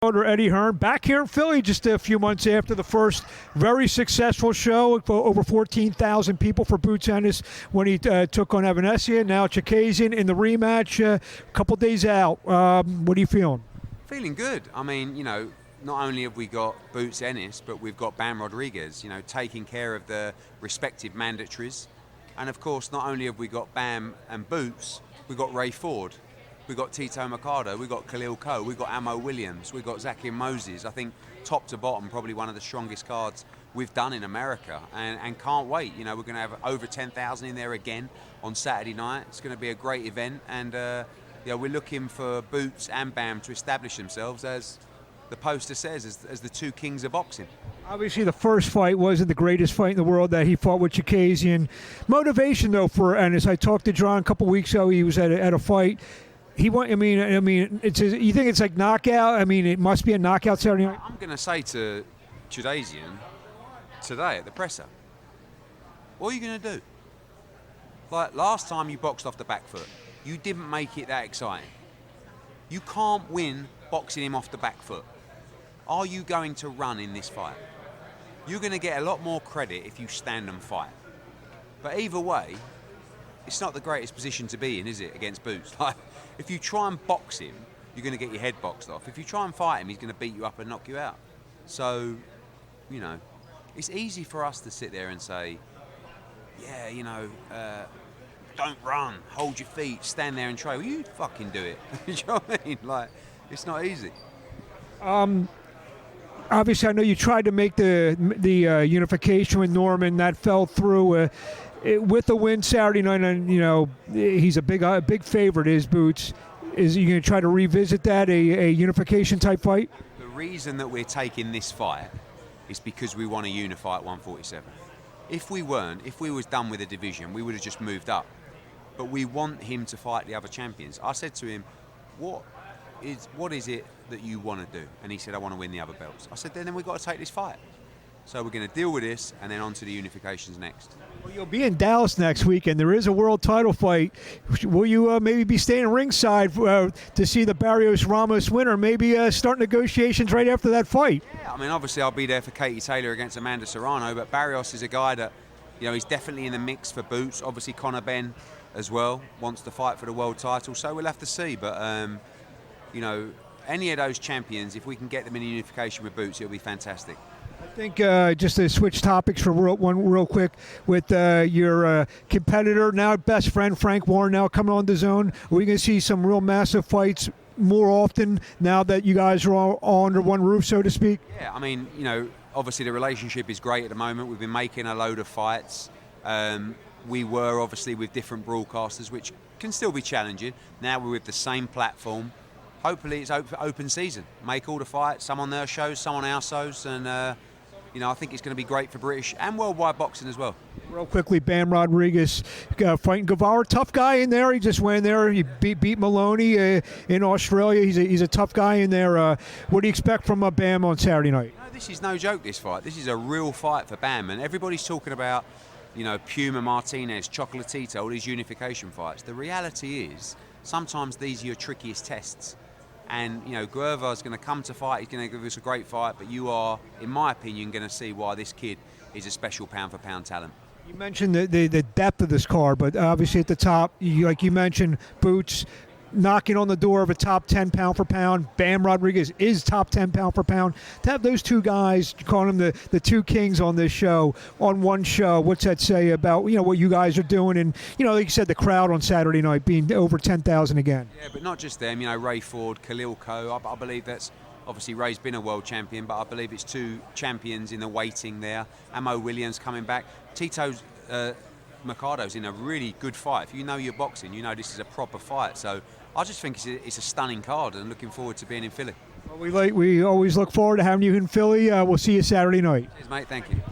Eddie Hearn back here in Philly just a few months after the first very successful show for over 14,000 people for Boots Ennis when he took on Evanesia. Now Chukhadzhian in the rematch a couple days out. What are you feeling? Feeling good. I mean, you know, not only have we got Boots Ennis, but we've got Bam Rodriguez, you know, taking care of the respective mandatories. And of course, not only have we got Bam and Boots, we've got Ray Ford. We've got Tito Mercado, we've got Khalil Coe, we've got Amo Williams, we've got Zakier Moses. I think top to bottom, probably one of the strongest cards we've done in America, and can't wait. You know, we're going to have over 10,000 in there again on Saturday night. It's going to be a great event, and yeah, we're looking for Boots and Bam to establish themselves as the poster says, as the two kings of boxing. Obviously, the first fight wasn't the greatest fight in the world that he fought with Chukhadzhian. Motivation, though, for Ennis. I talked to Jaron a couple weeks ago. He was at a fight. He want. I mean, you think it's like knockout? I mean, it must be a knockout Saturday night. I'm going to say to Chukhadzhian today at the presser, what are you going to do? Like last time you boxed off the back foot, you didn't make it that exciting. You can't win boxing him off the back foot. Are you going to run in this fight? You're going to get a lot more credit if you stand and fight. But either way, it's not the greatest position to be in, is it, against Boots? Like, if you try and box him, you're going to get your head boxed off. If you try and fight him, he's going to beat you up and knock you out. So, you know, it's easy for us to sit there and say, yeah, you know, don't run, hold your feet, stand there and try. Well, you fucking do it. You know what I mean? Like, it's not easy. Obviously, I know you tried to make the unification with Norman. That fell through. With the win Saturday night, and you know he's a big favorite. Is Boots? Is he going to try to revisit that a unification type fight? The reason that we're taking this fight is because we want to unify at 147. If we weren't, if we was done with the division, we would have just moved up. But we want him to fight the other champions. I said to him, what is it that you want to do? And he said, I want to win the other belts. I said, then we've got to take this fight. So we're going to deal with this and then on to the unifications next. Well, you'll be in Dallas next week, and there is a world title fight. Will you maybe be staying ringside to see the Barrios Ramos winner? Maybe start negotiations right after that fight. Yeah, I mean, obviously I'll be there for Katie Taylor against Amanda Serrano, but Barrios is a guy that, you know, he's definitely in the mix for Boots. Obviously Conor Benn as well wants to fight for the world title, so we'll have to see. But, you know, any of those champions, if we can get them in unification with Boots, it'll be fantastic. I think just to switch topics for real quick with your competitor, now best friend Frank Warren, now coming on DAZN. Are we going to see some real massive fights more often now that you guys are all under one roof, so to speak? Yeah, I mean, you know, obviously the relationship is great at the moment. We've been making a load of fights. We were obviously with different broadcasters, which can still be challenging. Now we're with the same platform. Hopefully it's open season. Make all the fights, some on their shows, some on our shows, and you know, I think it's going to be great for British and worldwide boxing as well. Real quickly, Bam Rodriguez fighting Guvara. Tough guy in there. He just went there. He beat Maloney in Australia. He's a tough guy in there. What do you expect from Bam on Saturday night? No, this is no joke, this fight. This is a real fight for Bam. And everybody's talking about, you know, Puma Martinez, Chocolatito, all these unification fights. The reality is sometimes these are your trickiest tests. And, you know, Guevara's going to come to fight. He's going to give us a great fight. But you are, in my opinion, going to see why this kid is a special pound-for-pound talent. You mentioned the depth of this card, but obviously at the top, like you mentioned, Boots knocking on the door of a top 10 pound-for-pound. Bam Rodriguez is top 10 pound-for-pound. To have those two guys, calling them the two kings on this show, on one show, what's that say about, you know, what you guys are doing? And, you know, like you said, the crowd on Saturday night being over 10,000 again. Yeah, but not just them. You know, Ray Ford, Khalil Coe. I believe that's, obviously Ray's been a world champion, but I believe it's two champions in the waiting there. Amo Williams coming back. Tito's Mercado's in a really good fight. If you know your boxing, you know this is a proper fight. So I just think it's a stunning card, and looking forward to being in Philly. Well, we always look forward to having you in Philly. We'll see you Saturday night. Cheers, mate. Thank you.